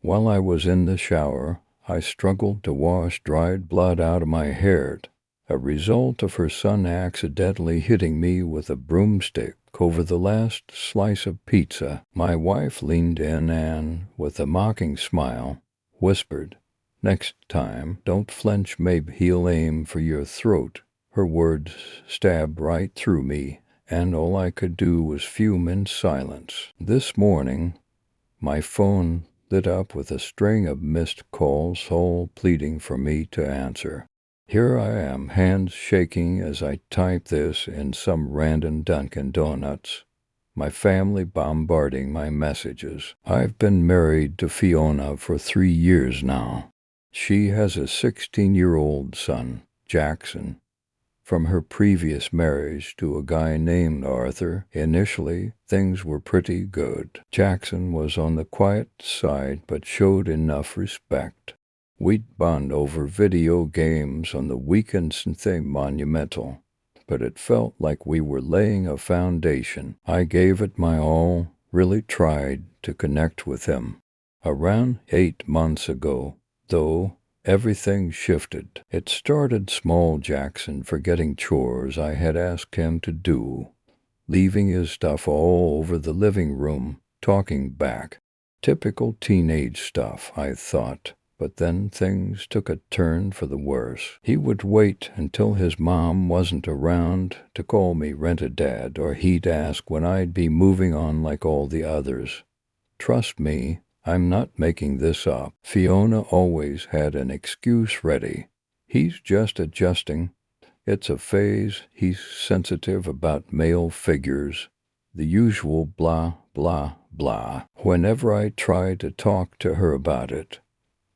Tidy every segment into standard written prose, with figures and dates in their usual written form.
While I was in the shower, I struggled to wash dried blood out of my hair, a result of her son accidentally hitting me with a broomstick over the last slice of pizza. My wife leaned in and, with a mocking smile, whispered, "Next time, don't flinch, maybe he'll aim for your throat." Her words stabbed right through me, and all I could do was fume in silence. This morning, my phone lit up with a string of missed calls, all pleading for me to answer. Here I am, hands shaking as I type this in some random Dunkin' Donuts, my family bombarding my messages. I've been married to Fiona for 3 years now. She has a 16-year-old son, Jackson, from her previous marriage to a guy named Arthur. Initially, things were pretty good. Jackson was on the quiet side but showed enough respect. We'd bond over video games on the weekends, nothing monumental, but it felt like we were laying a foundation. I gave it my all, really tried to connect with him. Around 8 months ago, though, everything shifted. It started small. Jackson forgetting chores I had asked him to do, leaving his stuff all over the living room, talking back. Typical teenage stuff, I thought. But then things took a turn for the worse. He would wait until his mom wasn't around to call me rent-a-dad, or he'd ask when I'd be moving on like all the others. Trust me, I'm not making this up. Fiona always had an excuse ready. He's just adjusting. It's a phase. He's sensitive about male figures. The usual blah, blah, blah. Whenever I tried to talk to her about it,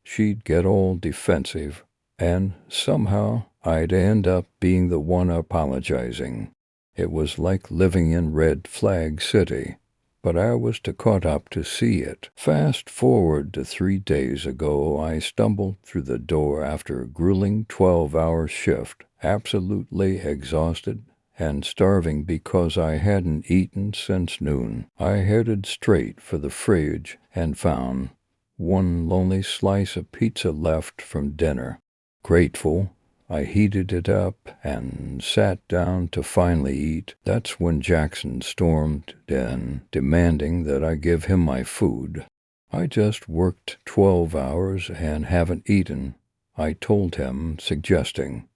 she'd get all defensive, and somehow I'd end up being the one apologizing. It was like living in Red Flag City, but I was too caught up to see it. Fast forward to 3 days ago, I stumbled through the door after a grueling 12-hour shift, absolutely exhausted and starving because I hadn't eaten since noon. I headed straight for the fridge and found one lonely slice of pizza left from dinner. Grateful, I heated it up and sat down to finally eat. That's when Jackson stormed in, demanding that I give him my food. "I just worked 12 hours and haven't eaten," I told him, suggesting,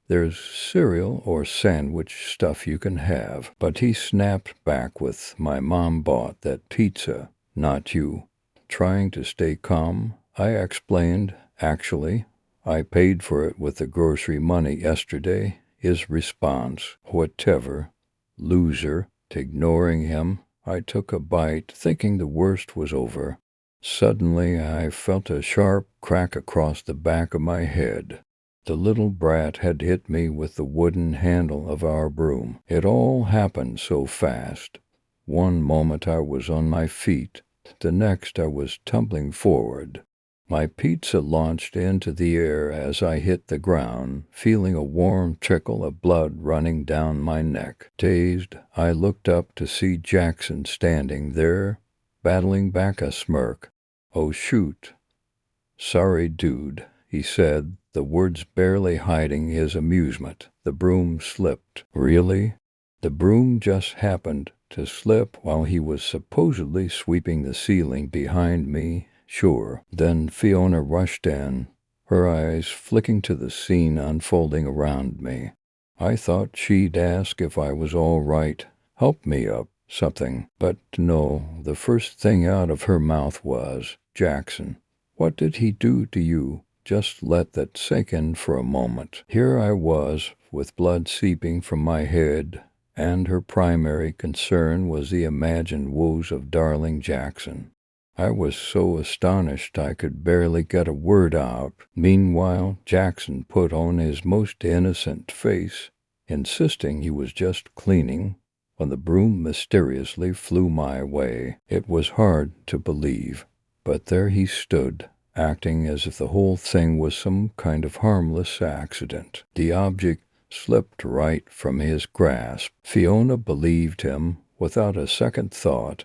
"There's cereal or sandwich stuff you can have." But he snapped back with, "My mom bought that pizza, not you." Trying to stay calm, I explained, "Actually, I paid for it with the grocery money yesterday." His response, "Whatever, loser." Ignoring him, I took a bite, thinking the worst was over. Suddenly, I felt a sharp crack across the back of my head. The little brat had hit me with the wooden handle of our broom. It all happened so fast. One moment I was on my feet, the next I was tumbling forward. My pizza launched into the air as I hit the ground, feeling a warm trickle of blood running down my neck. Dazed, I looked up to see Jackson standing there, battling back a smirk. "Oh, shoot. Sorry, dude," he said, the words barely hiding his amusement. The broom slipped. Really? The broom just happened to slip while he was supposedly sweeping the ceiling behind me. Sure. Then Fiona rushed in, her eyes flicking to the scene unfolding around me. I thought she'd ask if I was all right, help me up, something. But no, the first thing out of her mouth was, "Jackson, what did he do to you?" Just let that sink in for a moment. Here I was, with blood seeping from my head, and her primary concern was the imagined woes of darling Jackson. I was so astonished I could barely get a word out. Meanwhile, Jackson put on his most innocent face, insisting he was just cleaning, when the broom mysteriously flew my way. It was hard to believe, but there he stood, acting as if the whole thing was some kind of harmless accident. The object slipped right from his grasp. Fiona believed him without a second thought.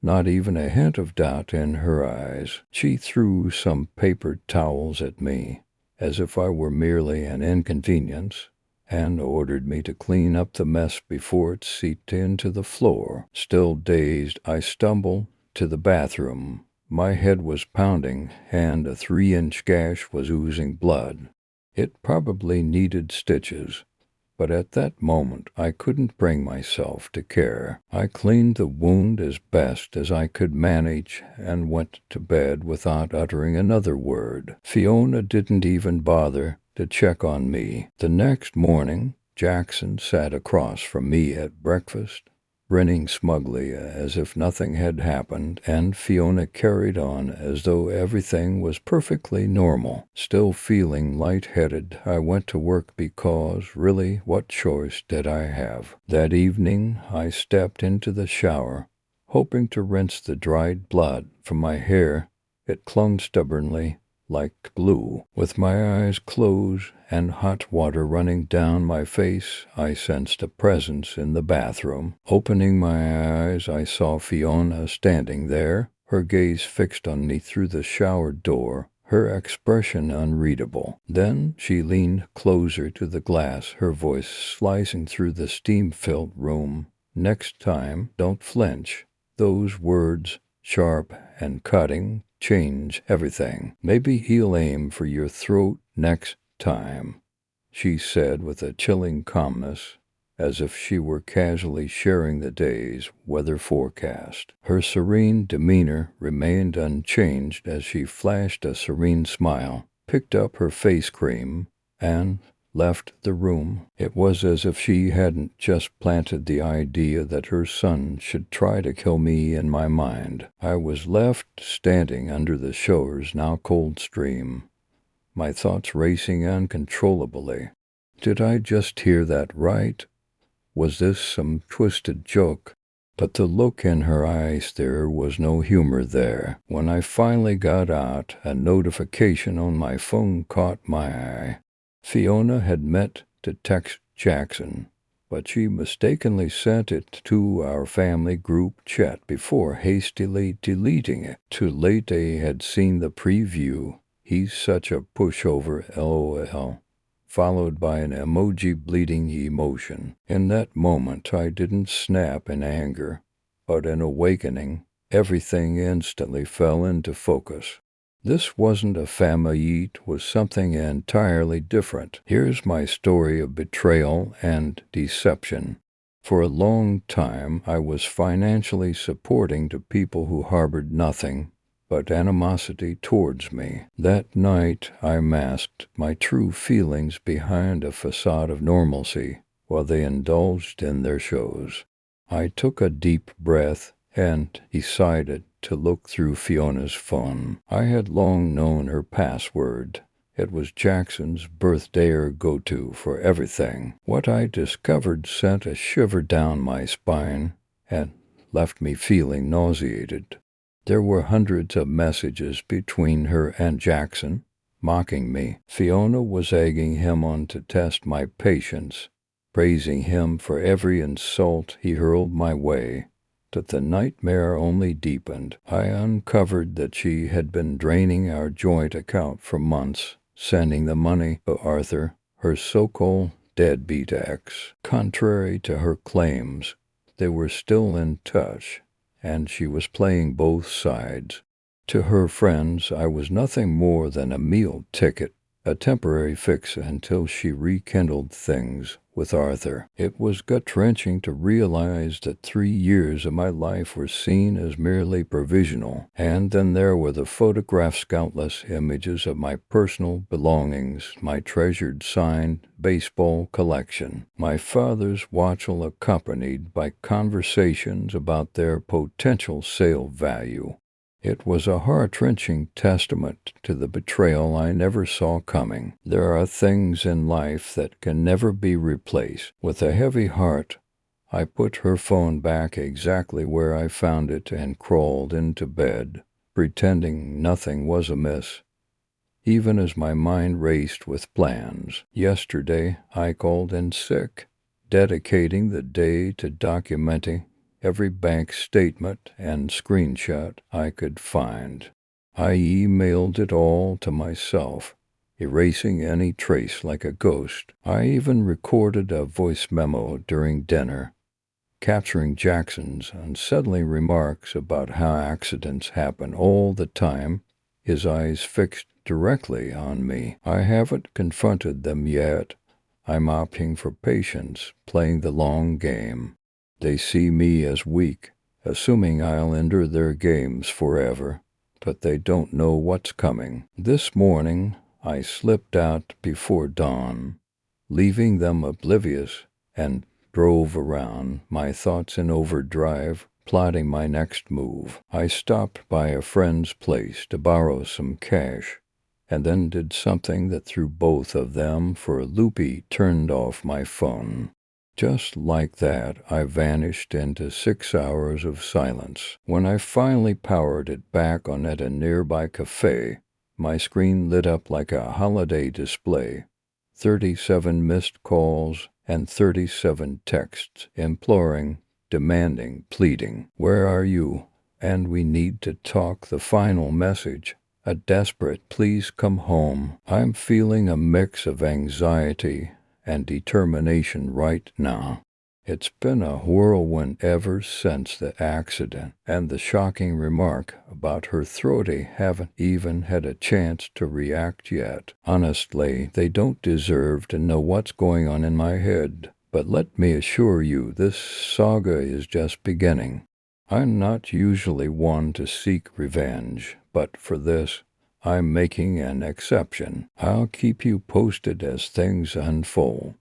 not even a hint of doubt in her eyes. She threw some paper towels at me, as if I were merely an inconvenience, and ordered me to clean up the mess before it seeped into the floor. Still dazed, I stumbled to the bathroom. My head was pounding, and a 3-inch gash was oozing blood. It probably needed stitches, but at that moment I couldn't bring myself to care. I cleaned the wound as best as I could manage and went to bed without uttering another word. Fiona didn't even bother to check on me. The next morning, Jackson sat across from me at breakfast, grinning smugly as if nothing had happened, and Fiona carried on as though everything was perfectly normal. Still feeling lightheaded, I went to work because, really, what choice did I have? That evening, I stepped into the shower, hoping to rinse the dried blood from my hair. It clung stubbornly, like glue. With my eyes closed and hot water running down my face, I sensed a presence in the bathroom. Opening my eyes, I saw Fiona standing there, her gaze fixed on me through the shower door, her expression unreadable. Then she leaned closer to the glass, her voice slicing through the steam-filled room. "Next time, don't flinch." Those words, sharp and cutting, change everything. "Maybe he'll aim for your throat next time," she said with a chilling calmness, as if she were casually sharing the day's weather forecast. Her serene demeanor remained unchanged as she flashed a serene smile, picked up her face cream, and left the room. It was as if she hadn't just planted the idea that her son should try to kill me in my mind. I was left standing under the shower's now cold stream, my thoughts racing uncontrollably. Did I just hear that right? Was this some twisted joke? But the look in her eyes, there was no humor there. When I finally got out, a notification on my phone caught my eye. Fiona had meant to text Jackson, but she mistakenly sent it to our family group chat before hastily deleting it. Too late, they had seen the preview. "He's such a pushover, LOL," followed by an emoji bleeding emotion. In that moment, I didn't snap in anger, but in awakening. Everything instantly fell into focus. This wasn't a famille, it was something entirely different. Here's my story of betrayal and deception. For a long time, I was financially supporting to people who harbored nothing but animosity towards me. That night, I masked my true feelings behind a facade of normalcy while they indulged in their shows. I took a deep breath and decided to look through Fiona's phone. I had long known her password. It was Jackson's birthday go-to for everything. What I discovered sent a shiver down my spine and left me feeling nauseated. There were hundreds of messages between her and Jackson, mocking me. Fiona was egging him on to test my patience, praising him for every insult he hurled my way. But the nightmare only deepened. I uncovered that she had been draining our joint account for months, sending the money to Arthur, her so-called deadbeat ex. Contrary to her claims, they were still in touch, and she was playing both sides. To her friends, I was nothing more than a meal ticket, a temporary fix until she rekindled things with Arthur. It was gut-wrenching to realize that 3 years of my life were seen as merely provisional. And then there were the photographed countless images of my personal belongings, my treasured signed baseball collection, my father's watchful accompanied by conversations about their potential sale value. It was a heart-wrenching testament to the betrayal I never saw coming. There are things in life that can never be replaced. With a heavy heart, I put her phone back exactly where I found it and crawled into bed, pretending nothing was amiss, even as my mind raced with plans. Yesterday, I called in sick, dedicating the day to documenting every bank statement and screenshot I could find. I emailed it all to myself, erasing any trace like a ghost. I even recorded a voice memo during dinner, capturing Jackson's unsettling remarks about how accidents happen all the time, his eyes fixed directly on me. I haven't confronted them yet. I'm opting for patience, playing the long game. They see me as weak, assuming I'll endure their games forever, but they don't know what's coming. This morning, I slipped out before dawn, leaving them oblivious, and drove around, my thoughts in overdrive, plotting my next move. I stopped by a friend's place to borrow some cash, and then did something that threw both of them for a loop. Turned off my phone. Just like that, I vanished into 6 hours of silence. When I finally powered it back on at a nearby cafe, my screen lit up like a holiday display. 37 missed calls and 37 texts, imploring, demanding, pleading. Where are you? And we need to talk. The final message, a desperate, please come home. I'm feeling a mix of anxiety and determination right now. It's been a whirlwind ever since the accident, and the shocking remark about her throat. I haven't even had a chance to react yet. Honestly, they don't deserve to know what's going on in my head. But let me assure you, this saga is just beginning. I'm not usually one to seek revenge, but for this, I'm making an exception. I'll keep you posted as things unfold.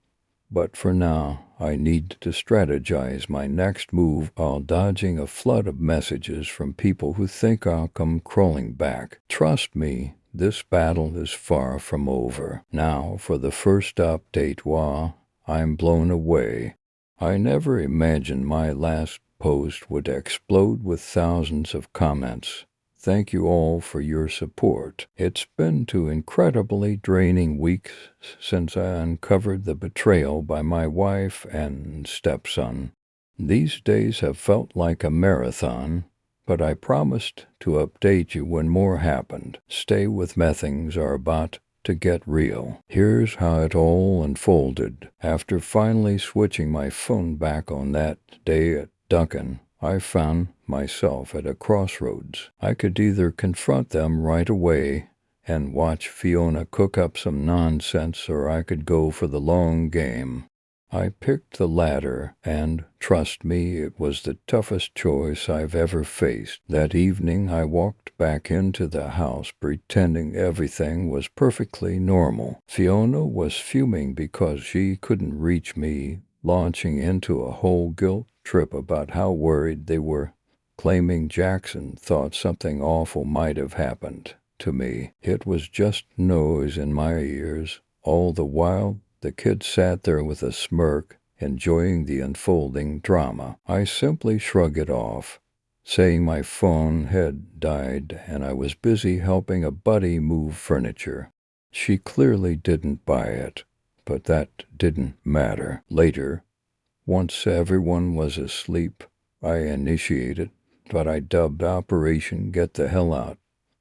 But for now, I need to strategize my next move while dodging a flood of messages from people who think I'll come crawling back. Trust me, this battle is far from over. Now for the first update. Wow, I'm blown away. I never imagined my last post would explode with thousands of comments. Thank you all for your support. It's been 2 incredibly draining weeks since I uncovered the betrayal by my wife and stepson. These days have felt like a marathon, but I promised to update you when more happened. Stay with me, things are about to get real. Here's how it all unfolded. After finally switching my phone back on that day at Duncan, I found myself at a crossroads. I could either confront them right away and watch Fiona cook up some nonsense, or I could go for the long game. I picked the latter, and, trust me, it was the toughest choice I've ever faced. That evening I walked back into the house pretending everything was perfectly normal. Fiona was fuming because she couldn't reach me, launching into a whole guilt trip about how worried they were, claiming Jackson thought something awful might have happened to me. It was just noise in my ears. All the while, the kid sat there with a smirk, enjoying the unfolding drama. I simply shrugged it off, saying my phone had died and I was busy helping a buddy move furniture. She clearly didn't buy it, but that didn't matter. Later, once everyone was asleep, I initiated what I dubbed Operation Get the Hell Out,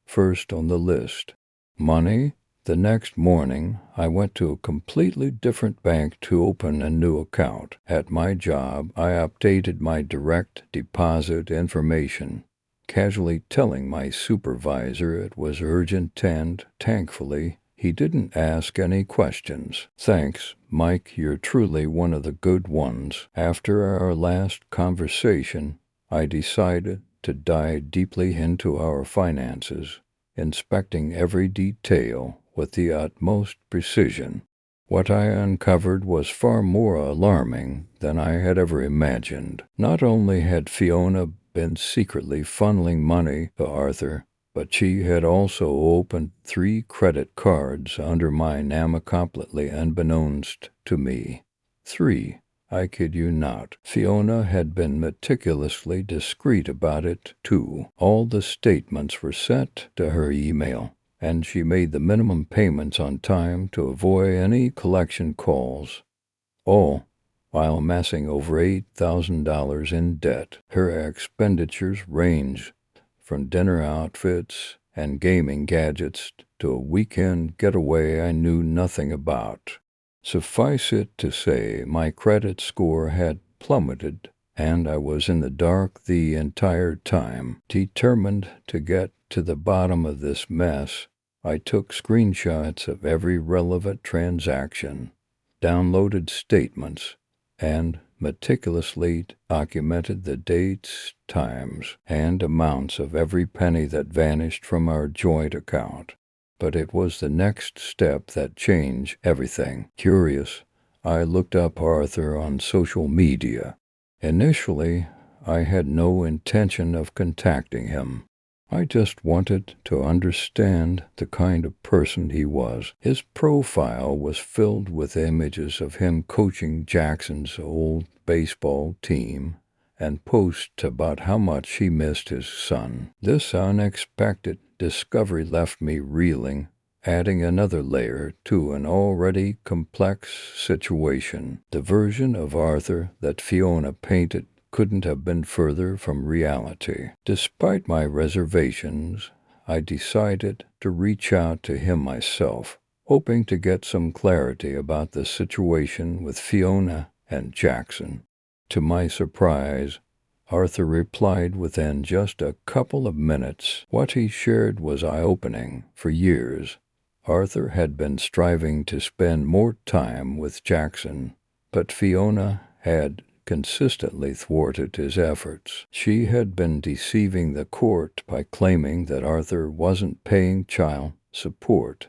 first on the list. Money? The next morning, I went to a completely different bank to open a new account. At my job, I updated my direct deposit information, casually telling my supervisor it was urgent, and, thankfully, he didn't ask any questions. Thanks, Mike, you're truly one of the good ones. After our last conversation, I decided to dive deeply into our finances, inspecting every detail with the utmost precision. What I uncovered was far more alarming than I had ever imagined. Not only had Fiona been secretly funneling money to Arthur, but she had also opened 3 credit cards under my name, completely unbeknownst to me. 3. I kid you not. Fiona had been meticulously discreet about it, too. All the statements were sent to her email, and she made the minimum payments on time to avoid any collection calls. All while amassing over $8,000 in debt. Her expenditures ranged from dinner outfits and gaming gadgets to a weekend getaway I knew nothing about. Suffice it to say, my credit score had plummeted, and I was in the dark the entire time. Determined to get to the bottom of this mess, I took screenshots of every relevant transaction, downloaded statements, and meticulously documented the dates, times, and amounts of every penny that vanished from our joint account. But it was the next step that changed everything. Curious, I looked up Arthur on social media. Initially, I had no intention of contacting him. I just wanted to understand the kind of person he was. His profile was filled with images of him coaching Jackson's old baseball team and posts about how much he missed his son. This unexpected discovery left me reeling, adding another layer to an already complex situation. The version of Arthur that Fiona painted couldn't have been further from reality. Despite my reservations, I decided to reach out to him myself, hoping to get some clarity about the situation with Fiona and Jackson. To my surprise, Arthur replied within just a couple of minutes. What he shared was eye-opening. For years, Arthur had been striving to spend more time with Jackson, but Fiona had consistently thwarted his efforts. She had been deceiving the court by claiming that Arthur wasn't paying child support,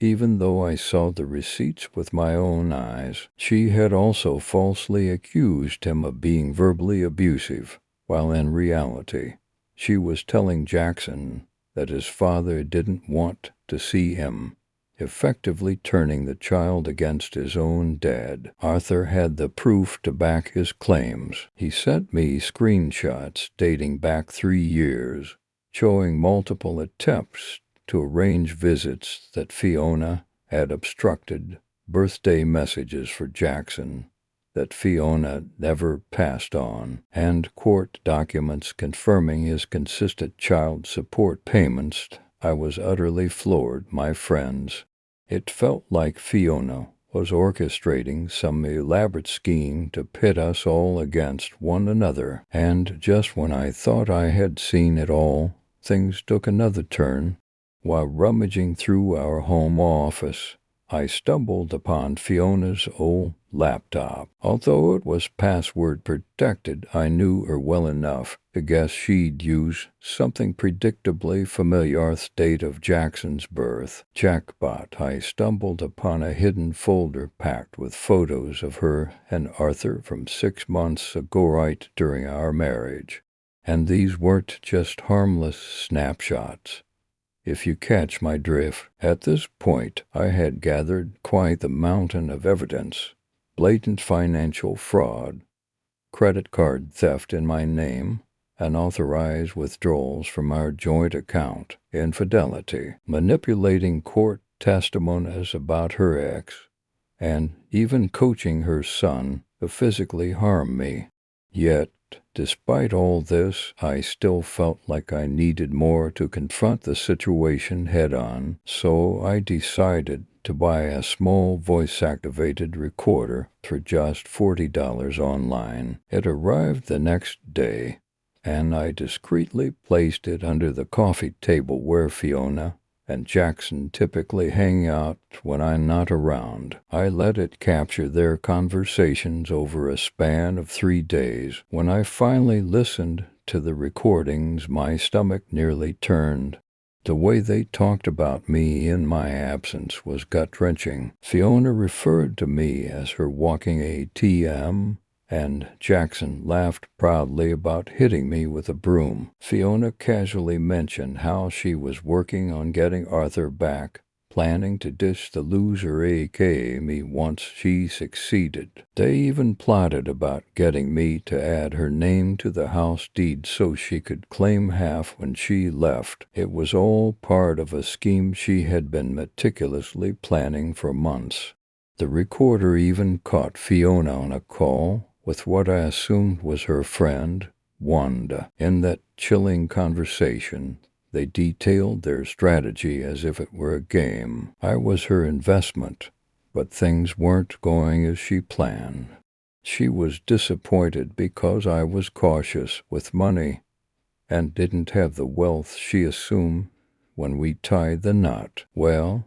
even though I saw the receipts with my own eyes. She had also falsely accused him of being verbally abusive, while in reality, she was telling Jackson that his father didn't want to see him, effectively turning the child against his own dad. Arthur had the proof to back his claims. He sent me screenshots dating back 3 years, showing multiple attempts to arrange visits that Fiona had obstructed, birthday messages for Jackson that Fiona never passed on, and court documents confirming his consistent child support payments. I was utterly floored, my friends. It felt like Fiona was orchestrating some elaborate scheme to pit us all against one another, and just when I thought I had seen it all, things took another turn. While rummaging through our home office, I stumbled upon Fiona's old laptop. Although it was password protected, I knew her well enough to guess she'd use something predictably familiar. Date of Jackson's birth. Jackpot. I stumbled upon a hidden folder packed with photos of her and Arthur from 6 months ago, right during our marriage. And these weren't just harmless snapshots, if you catch my drift. At this point, I had gathered quite the mountain of evidence: blatant financial fraud, credit card theft in my name, unauthorized withdrawals from our joint account, infidelity, manipulating court testimonies about her ex, and even coaching her son to physically harm me. Yet, despite all this, I still felt like I needed more to confront the situation head-on, so I decided to buy a small voice-activated recorder for just $40 online. It arrived the next day, and I discreetly placed it under the coffee table where Fiona and Jackson typically hang out when I'm not around. I let it capture their conversations over a span of 3 days. When I finally listened to the recordings, my stomach nearly turned. The way they talked about me in my absence was gut-wrenching. Fiona referred to me as her walking ATM, and Jackson laughed proudly about hitting me with a broom. Fiona casually mentioned how she was working on getting Arthur back, planning to dish the loser, aka me, once she succeeded. They even plotted about getting me to add her name to the house deed so she could claim half when she left. It was all part of a scheme she had been meticulously planning for months. The recorder even caught Fiona on a call with what I assumed was her friend, Wanda. In that chilling conversation, they detailed their strategy as if it were a game. I was her investment, but things weren't going as she planned. She was disappointed because I was cautious with money and didn't have the wealth she assumed when we tied the knot. Well,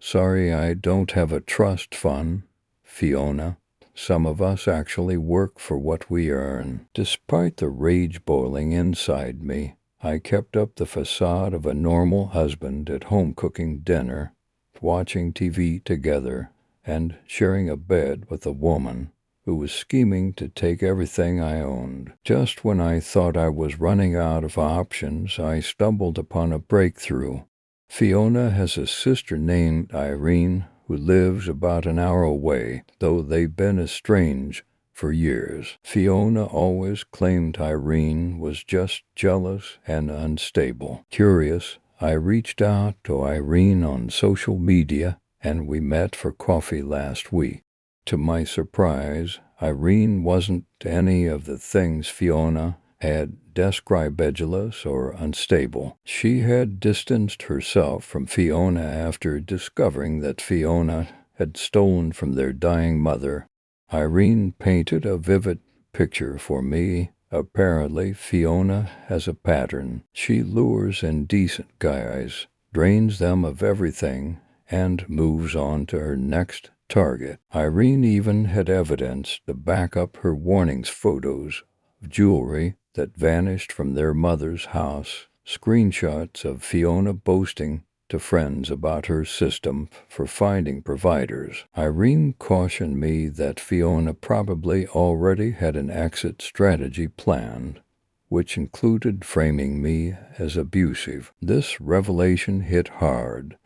sorry I don't have a trust fund, Fiona. Some of us actually work for what we earn. Despite the rage boiling inside me, I kept up the facade of a normal husband at home, cooking dinner, watching TV together, and sharing a bed with a woman who was scheming to take everything I owned. Just when I thought I was running out of options, I stumbled upon a breakthrough. Fiona has a sister named Irene who lives about an hour away, though they've been estranged for years. Fiona always claimed Irene was just jealous and unstable. Curious, I reached out to Irene on social media and we met for coffee last week. To my surprise, Irene wasn't any of the things Fiona had described, edgeless or unstable. She had distanced herself from Fiona after discovering that Fiona had stolen from their dying mother. Irene painted a vivid picture for me. Apparently, Fiona has a pattern. She lures indecent guys, drains them of everything, and moves on to her next target. Irene even had evidence to back up her warnings: photos of jewelry that vanished from their mother's house, screenshots of Fiona boasting to friends about her system for finding providers. Irene cautioned me that Fiona probably already had an exit strategy planned, which included framing me as abusive. This revelation hit hard,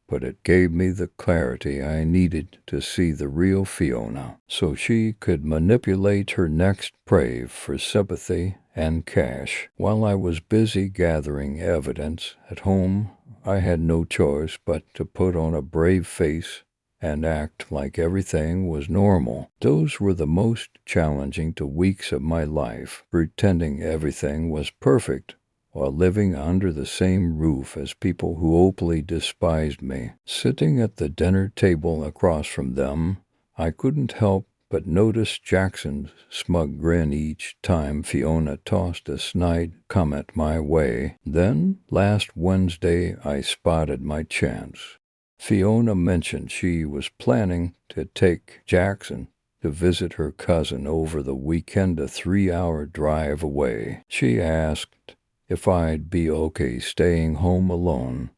but it gave me the clarity I needed to see the real Fiona, so she could manipulate her next prey for sympathy and cash. While I was busy gathering evidence at home, I had no choice but to put on a brave face and act like everything was normal. Those were the most challenging 2 weeks of my life, pretending everything was perfect while living under the same roof as people who openly despised me. Sitting at the dinner table across from them, I couldn't help but notice Jackson's smug grin each time Fiona tossed a snide comment my way. Then, last Wednesday, I spotted my chance. Fiona mentioned she was planning to take Jackson to visit her cousin over the weekend, a 3-hour drive away. She asked if I'd be okay staying home alone,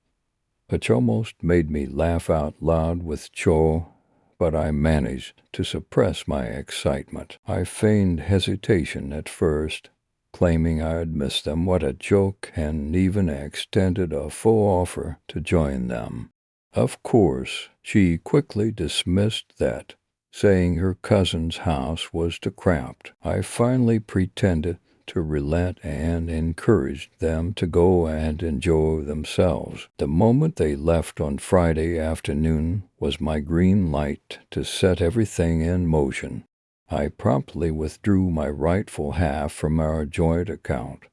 which almost made me laugh out loud with joy, but I managed to suppress my excitement. I feigned hesitation at first, claiming I'd missed them. What a joke, and even extended a full offer to join them. Of course, she quickly dismissed that, saying her cousin's house was too cramped. I finally pretended to relent and encouraged them to go and enjoy themselves. The moment they left on Friday afternoon was my green light to set everything in motion. I promptly withdrew my rightful half from our joint account,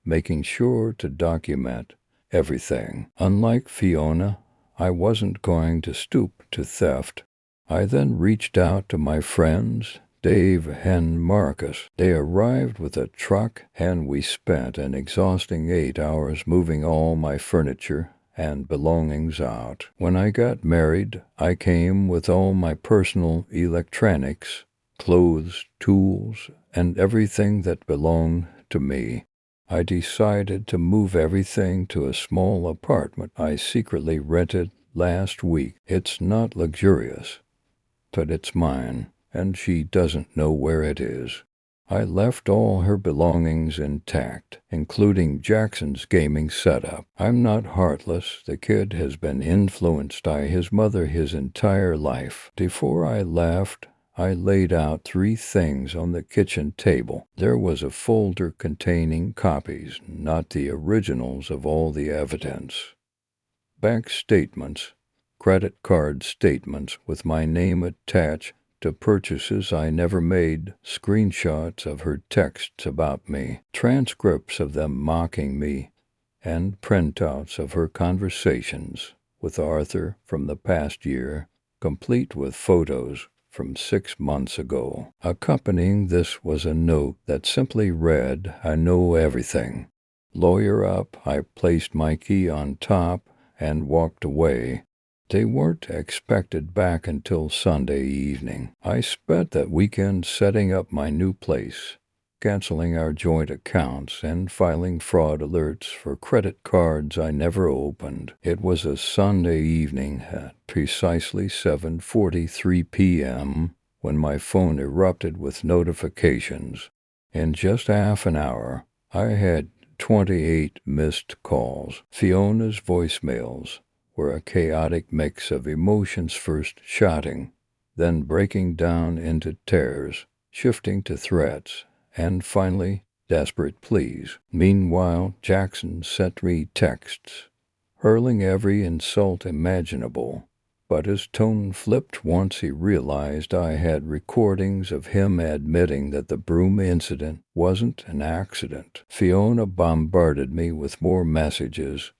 making sure to document everything. Unlike Fiona, I wasn't going to stoop to theft. I then reached out to my friends, Dave and Marcus. They arrived with a truck, and we spent an exhausting 8 hours moving all my furniture and belongings out. When I got married, I came with all my personal electronics, clothes, tools, and everything that belonged to me. I decided to move everything to a small apartment I secretly rented last week. It's not luxurious, but it's mine, and she doesn't know where it is. I left all her belongings intact, including Jackson's gaming setup. I'm not heartless. The kid has been influenced by his mother his entire life. Before I left, I laid out 3 things on the kitchen table. There was a folder containing copies, not the originals, of all the evidence: bank statements, credit card statements with my name attached to purchases I never made, screenshots of her texts about me, transcripts of them mocking me, and printouts of her conversations with Arthur from the past year, complete with photos from 6 months ago. Accompanying this was a note that simply read, "I know everything." Lawyer up, I placed my key on top and walked away. They weren't expected back until Sunday evening. I spent that weekend setting up my new place, canceling our joint accounts, and filing fraud alerts for credit cards I never opened. It was a Sunday evening at precisely 7:43 p.m. when my phone erupted with notifications. In just half an hour, I had 28 missed calls. Fiona's voicemails were a chaotic mix of emotions, first shouting, then breaking down into tears, shifting to threats, and finally desperate pleas. Meanwhile, Jackson sent me texts, hurling every insult imaginable, but his tone flipped once he realized I had recordings of him admitting that the broom incident wasn't an accident. Fiona bombarded me with more messages,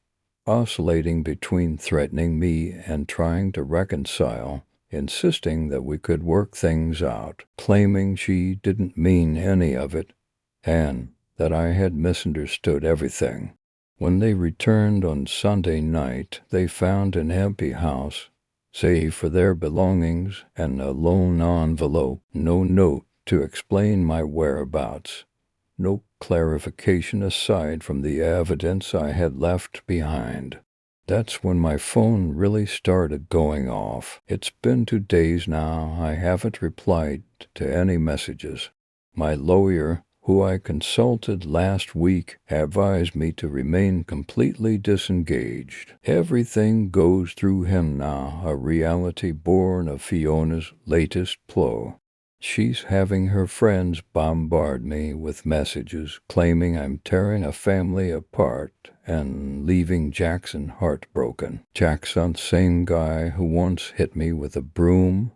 oscillating between threatening me and trying to reconcile, insisting that we could work things out, claiming she didn't mean any of it, and that I had misunderstood everything. When they returned on Sunday night, they found an empty house, save for their belongings and a lone envelope, no note to explain my whereabouts, no clarification aside from the evidence I had left behind. That's when my phone really started going off. It's been 2 days now. I haven't replied to any messages. My lawyer, who I consulted last week, advised me to remain completely disengaged. Everything goes through him now, a reality born of Fiona's latest ploy. She's having her friends bombard me with messages claiming I'm tearing a family apart and leaving Jackson heartbroken. Jackson, same guy who once hit me with a broom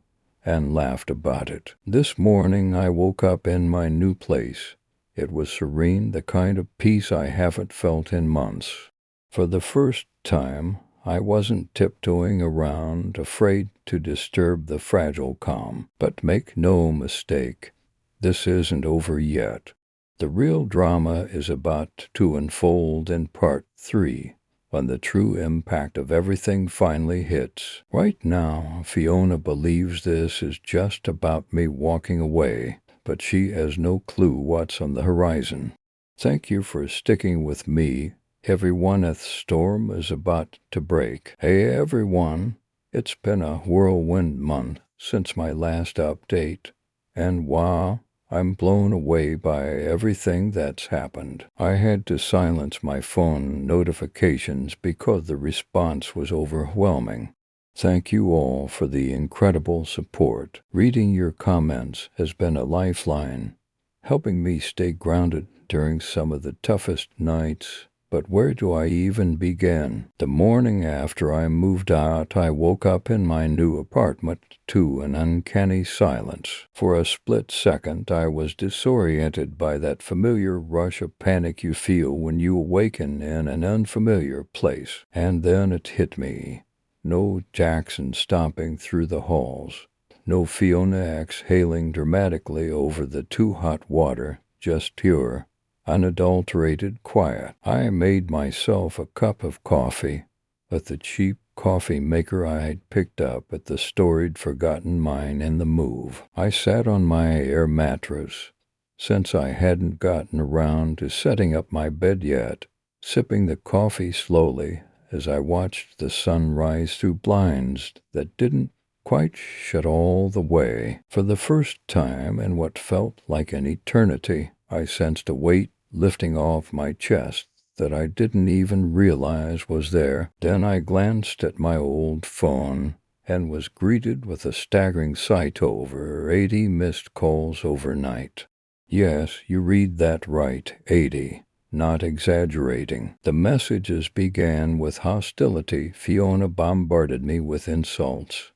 and laughed about it. This morning I woke up in my new place. It was serene, the kind of peace I haven't felt in months. For the first time, I wasn't tiptoeing around, afraid to disturb the fragile calm. But make no mistake, this isn't over yet. The real drama is about to unfold in part 3, when the true impact of everything finally hits. Right now, Fiona believes this is just about me walking away, but she has no clue what's on the horizon. Thank you for sticking with me. Everyone at the storm is about to break. Hey everyone, it's been a whirlwind month since my last update, and wow, I'm blown away by everything that's happened. I had to silence my phone notifications because the response was overwhelming. Thank you all for the incredible support. Reading your comments has been a lifeline, helping me stay grounded during some of the toughest nights. But where do I even begin? The morning after I moved out, I woke up in my new apartment to an uncanny silence. For a split second, I was disoriented by that familiar rush of panic you feel when you awaken in an unfamiliar place. And then it hit me. No Jackson stomping through the halls. No Fiona exhaling dramatically over the too hot water. Just pure, unadulterated quiet. I made myself a cup of coffee with the cheap coffee maker I had picked up at the storied forgotten mine in the move. I sat on my air mattress, since I hadn't gotten around to setting up my bed yet, sipping the coffee slowly as I watched the sun rise through blinds that didn't quite shut all the way. For the first time in what felt like an eternity, I sensed a weight lifting off my chest that I didn't even realize was there. Then I glanced at my old phone and was greeted with a staggering sight: over 80 missed calls overnight. Yes, you read that right, 80. not exaggerating. The messages began with hostility. Fiona bombarded me with insults,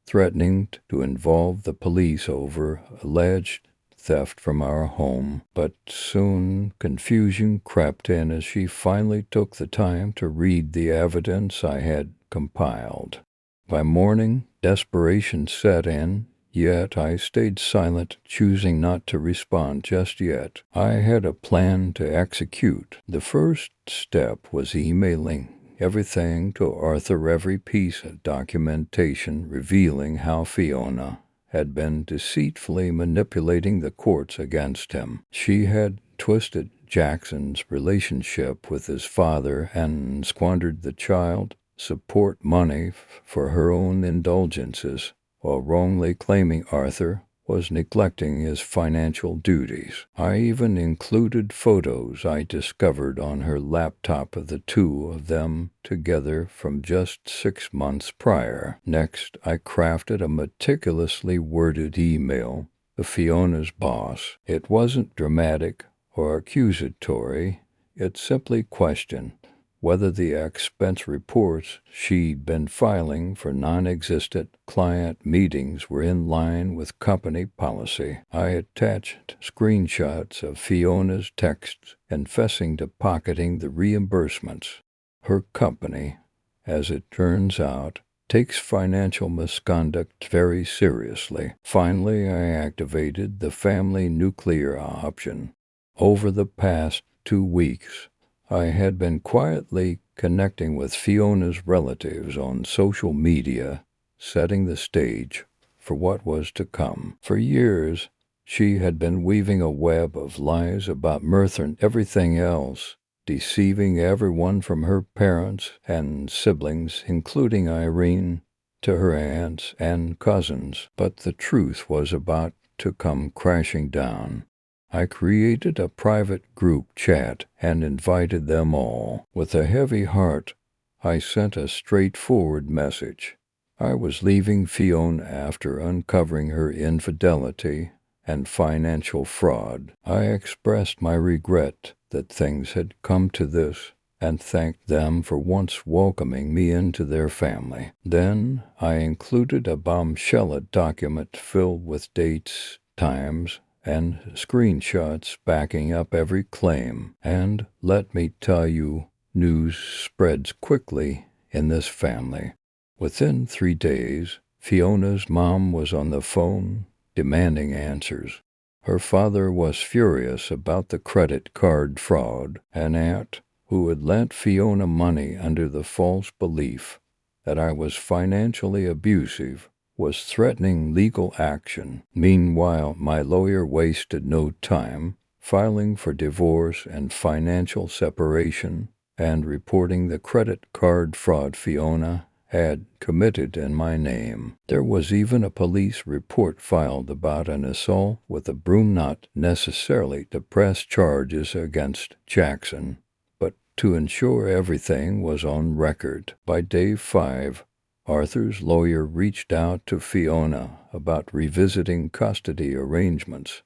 threatening to involve the police over alleged theft from our home. But soon confusion crept in as she finally took the time to read the evidence I had compiled. By morning, desperation set in, yet I stayed silent, choosing not to respond just yet. I had a plan to execute. The first step was emailing everything to Arthur, every piece of documentation revealing how Fiona had been deceitfully manipulating the courts against him. She had twisted Jackson's relationship with his father and squandered the child support money for her own indulgences, while wrongly claiming Arthur was neglecting his financial duties. I even included photos I discovered on her laptop of the two of them together from just 6 months prior. Next, I crafted a meticulously worded email to Fiona's boss. It wasn't dramatic or accusatory. It simply questioned whether the expense reports she'd been filing for non-existent client meetings were in line with company policy. I attached screenshots of Fiona's texts confessing to pocketing the reimbursements. Her company, as it turns out, takes financial misconduct very seriously. Finally, I activated the family nuclear option. Over the past 2 weeks, I had been quietly connecting with Fiona's relatives on social media, setting the stage for what was to come. For years, she had been weaving a web of lies about Mirth and everything else, deceiving everyone from her parents and siblings, including Irene, to her aunts and cousins. But the truth was about to come crashing down. I created a private group chat and invited them all. With a heavy heart, I sent a straightforward message. I was leaving Fiona after uncovering her infidelity and financial fraud. I expressed my regret that things had come to this and thanked them for once welcoming me into their family. Then I included a bombshell document filled with dates, times, and screenshots backing up every claim. And let me tell you, news spreads quickly in this family. Within 3 days, Fiona's mom was on the phone demanding answers. Her father was furious about the credit card fraud. An aunt who had lent Fiona money under the false belief that I was financially abusive was threatening legal action. Meanwhile, my lawyer wasted no time filing for divorce and financial separation and reporting the credit card fraud Fiona had committed in my name. There was even a police report filed about an assault with a broom, not necessarily to press charges against Jackson, but to ensure everything was on record. By day 5, Arthur's lawyer reached out to Fiona about revisiting custody arrangements.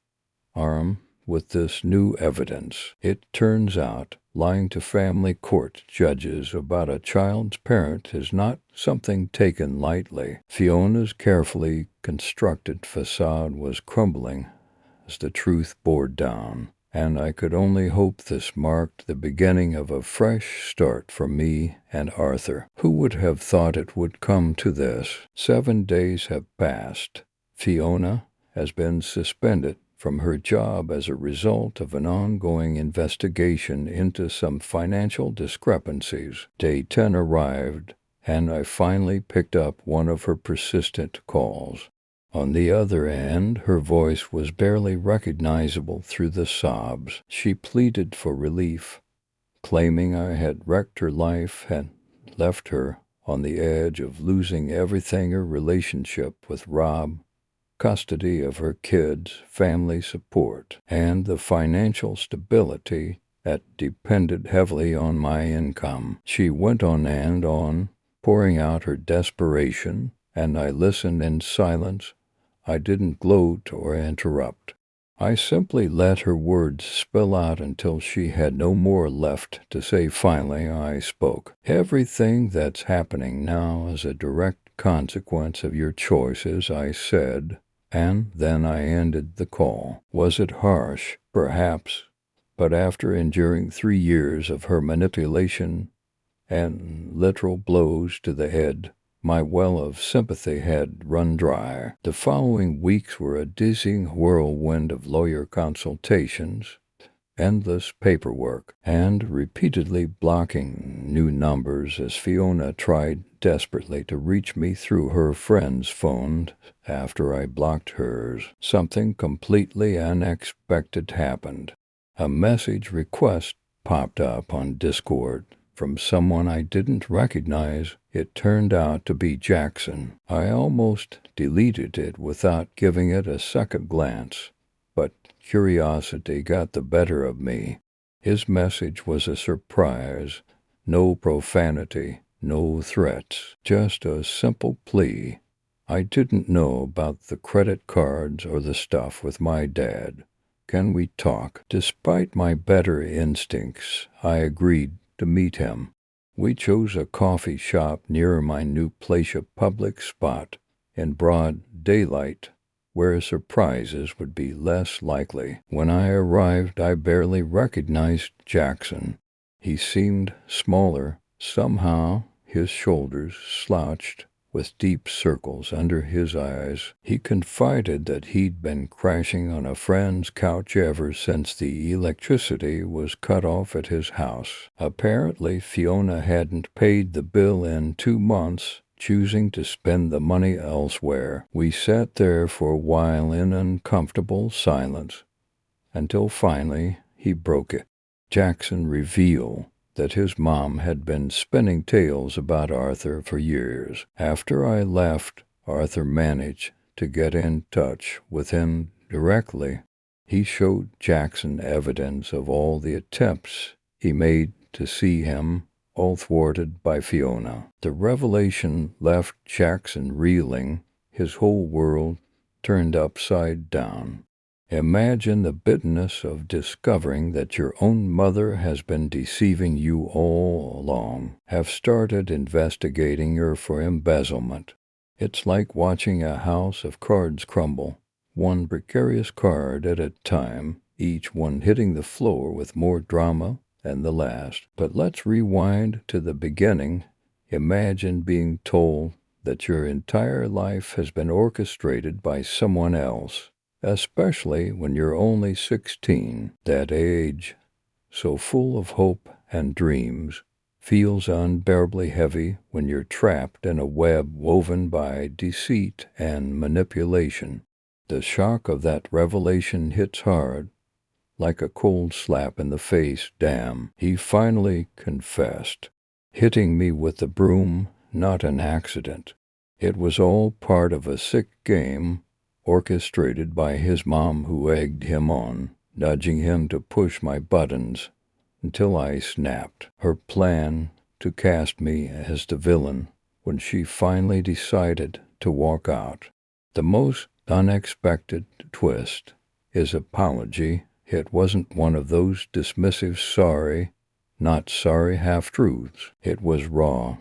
Armed with this new evidence, it turns out lying to family court judges about a child's parent is not something taken lightly. Fiona's carefully constructed facade was crumbling as the truth bore down, and I could only hope this marked the beginning of a fresh start for me and Arthur. Who would have thought it would come to this? 7 days have passed. Fiona has been suspended from her job as a result of an ongoing investigation into some financial discrepancies. Day 10 arrived, and I finally picked up one of her persistent calls. On the other end, her voice was barely recognizable through the sobs. She pleaded for relief, claiming I had wrecked her life and left her on the edge of losing everything: her relationship with Rob, custody of her kids, family support, and the financial stability that depended heavily on my income. She went on and on, pouring out her desperation, and I listened in silence. I didn't gloat or interrupt. I simply let her words spill out until she had no more left to say. Finally, I spoke. "Everything that's happening now is a direct consequence of your choices," I said, and then I ended the call. Was it harsh? Perhaps. But after enduring 3 years of her manipulation and literal blows to the head, my well of sympathy had run dry. The following weeks were a dizzying whirlwind of lawyer consultations, endless paperwork, and repeatedly blocking new numbers as Fiona tried desperately to reach me through her friend's phone. After I blocked hers, something completely unexpected happened. A message request popped up on Discord from someone I didn't recognize. It turned out to be Jackson. I almost deleted it without giving it a second glance, but curiosity got the better of me. His message was a surprise. No profanity, no threats, just a simple plea. I didn't know about the credit cards or the stuff with my dad. Can we talk? Despite my better instincts, I agreed to meet him. We chose a coffee shop near my new place, a public spot in broad daylight where surprises would be less likely. When I arrived, I barely recognized Jackson. He seemed smaller. Somehow, his shoulders slouched with deep circles under his eyes. He confided that he'd been crashing on a friend's couch ever since the electricity was cut off at his house. Apparently, Fiona hadn't paid the bill in 2 months, choosing to spend the money elsewhere. We sat there for a while in uncomfortable silence, until finally he broke it. Jackson revealed that his mom had been spinning tales about Arthur for years. After I left, Arthur managed to get in touch with him directly. He showed Jackson evidence of all the attempts he made to see him, all thwarted by Fiona. The revelation left Jackson reeling, his whole world turned upside down. Imagine the bitterness of discovering that your own mother has been deceiving you all along. Have started investigating her for embezzlement. It's like watching a house of cards crumble, one precarious card at a time, each one hitting the floor with more drama than the last. But let's rewind to the beginning. Imagine being told that your entire life has been orchestrated by someone else, especially when you're only 16. That age, so full of hope and dreams, feels unbearably heavy when you're trapped in a web woven by deceit and manipulation. The shock of that revelation hits hard, like a cold slap in the face. Damn, he finally confessed, hitting me with the broom, not an accident. It was all part of a sick game orchestrated by his mom, who egged him on, nudging him to push my buttons until I snapped. Her plan to cast me as the villain when she finally decided to walk out. The most unexpected twist is apology. It wasn't one of those dismissive sorry, not sorry half-truths. It was raw,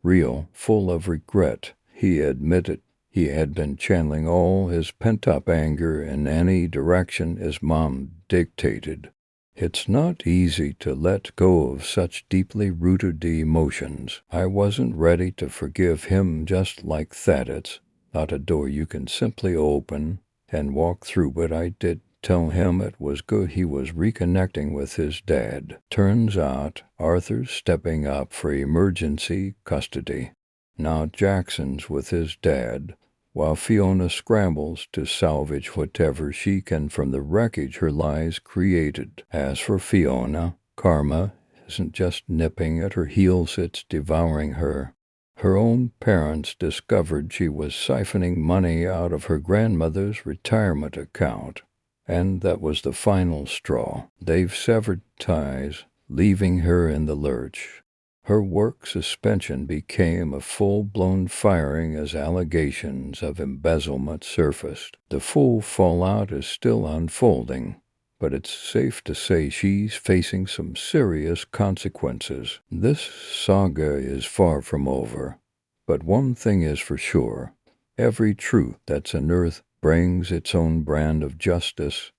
real, full of regret. He admitted he had been channeling all his pent-up anger in any direction his mom dictated. It's not easy to let go of such deeply rooted emotions. I wasn't ready to forgive him just like that. It's not a door you can simply open and walk through, but I did tell him it was good he was reconnecting with his dad. Turns out Arthur's stepping up for emergency custody. Now Jackson's with his dad, while Fiona scrambles to salvage whatever she can from the wreckage her lies created. As for Fiona, karma isn't just nipping at her heels, it's devouring her. Her own parents discovered she was siphoning money out of her grandmother's retirement account, and that was the final straw. They've severed ties, leaving her in the lurch. Her work suspension became a full-blown firing as allegations of embezzlement surfaced. The full fallout is still unfolding, but it's safe to say she's facing some serious consequences. This saga is far from over, but one thing is for sure. Every truth that's unearthed brings its own brand of justice,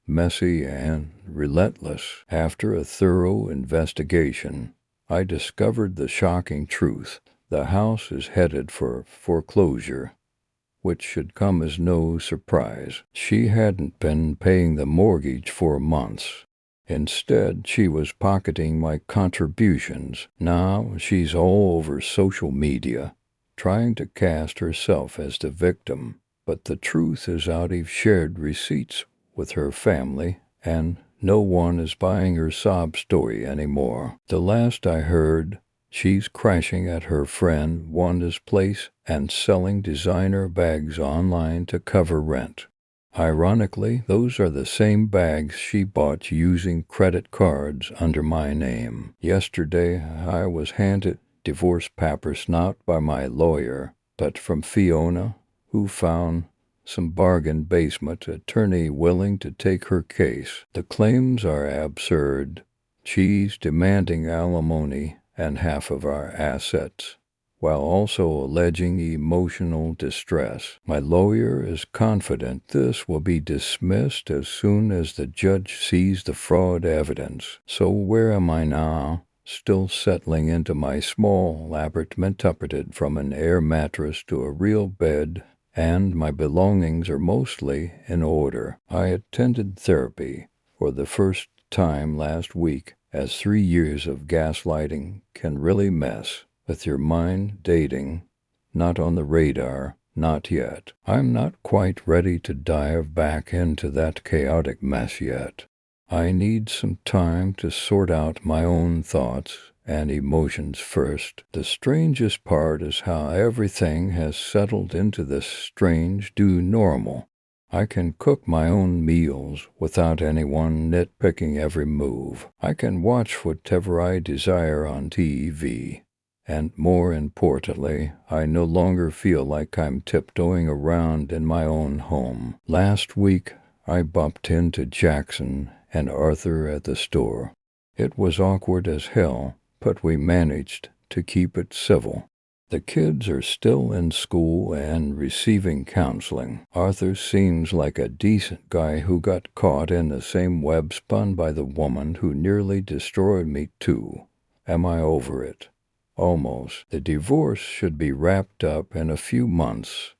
messy and relentless. After a thorough investigation, I discovered the shocking truth. The house is headed for foreclosure, which should come as no surprise. She hadn't been paying the mortgage for months. Instead, she was pocketing my contributions. Now she's all over social media, trying to cast herself as the victim. But the truth is out. I've shared receipts with her family, and no one is buying her sob story anymore. The last I heard, she's crashing at her friend Wanda's place and selling designer bags online to cover rent. Ironically, those are the same bags she bought using credit cards under my name. Yesterday, I was handed divorce papers not by my lawyer, but from Fiona, who found some bargain basement attorney willing to take her case. The claims are absurd. She's demanding alimony and half of our assets, while also alleging emotional distress. My lawyer is confident this will be dismissed as soon as the judge sees the fraud evidence. So where am I now? Still settling into my small apartment, upgraded from an air mattress to a real bed, and my belongings are mostly in order. I attended therapy for the first time last week, as 3 years of gaslighting can really mess with your mind. Dating, not on the radar, not yet. I'm not quite ready to dive back into that chaotic mess yet. I need some time to sort out my own thoughts and emotions first. The strangest part is how everything has settled into this strange new normal. I can cook my own meals without anyone nitpicking every move. I can watch whatever I desire on TV. And more importantly, I no longer feel like I'm tiptoeing around in my own home. Last week, I bumped into Jackson and Arthur at the store. It was awkward as hell, but we managed to keep it civil. The kids are still in school and receiving counseling. Arthur seems like a decent guy who got caught in the same web spun by the woman who nearly destroyed me too. Am I over it? Almost. The divorce should be wrapped up in a few months,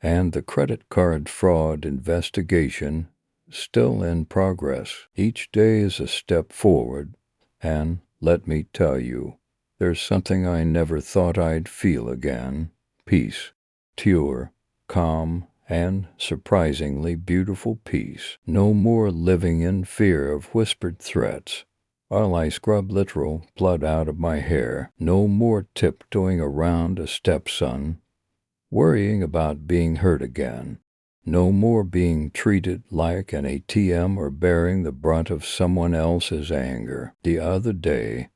and the credit card fraud investigation still in progress. Each day is a step forward, and let me tell you, there's something I never thought I'd feel again. Peace. Pure, calm, and surprisingly beautiful peace. No more living in fear of whispered threats while I scrub literal blood out of my hair. No more tiptoeing around a stepson, worrying about being hurt again. No more being treated like an ATM or bearing the brunt of someone else's anger. The other day,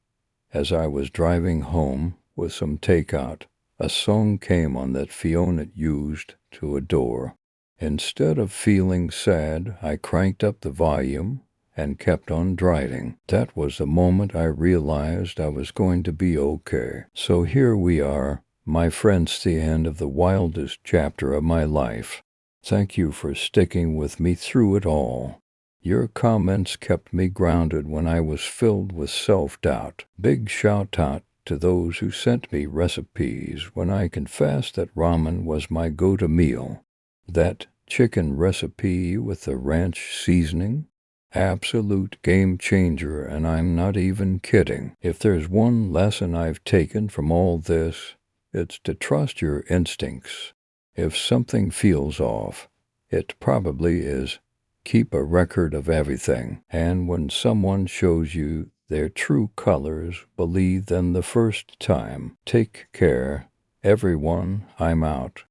as I was driving home with some takeout, a song came on that Fiona used to adore. Instead of feeling sad, I cranked up the volume and kept on driving. That was the moment I realized I was going to be okay. So here we are, my friends, the end of the wildest chapter of my life. Thank you for sticking with me through it all. Your comments kept me grounded when I was filled with self-doubt. Big shout-out to those who sent me recipes when I confessed that ramen was my go-to meal. That chicken recipe with the ranch seasoning? Absolute game changer, and I'm not even kidding. If there's one lesson I've taken from all this, it's to trust your instincts. If something feels off, it probably is. Keep a record of everything, and when someone shows you their true colors, believe them the first time. Take care, everyone. I'm out.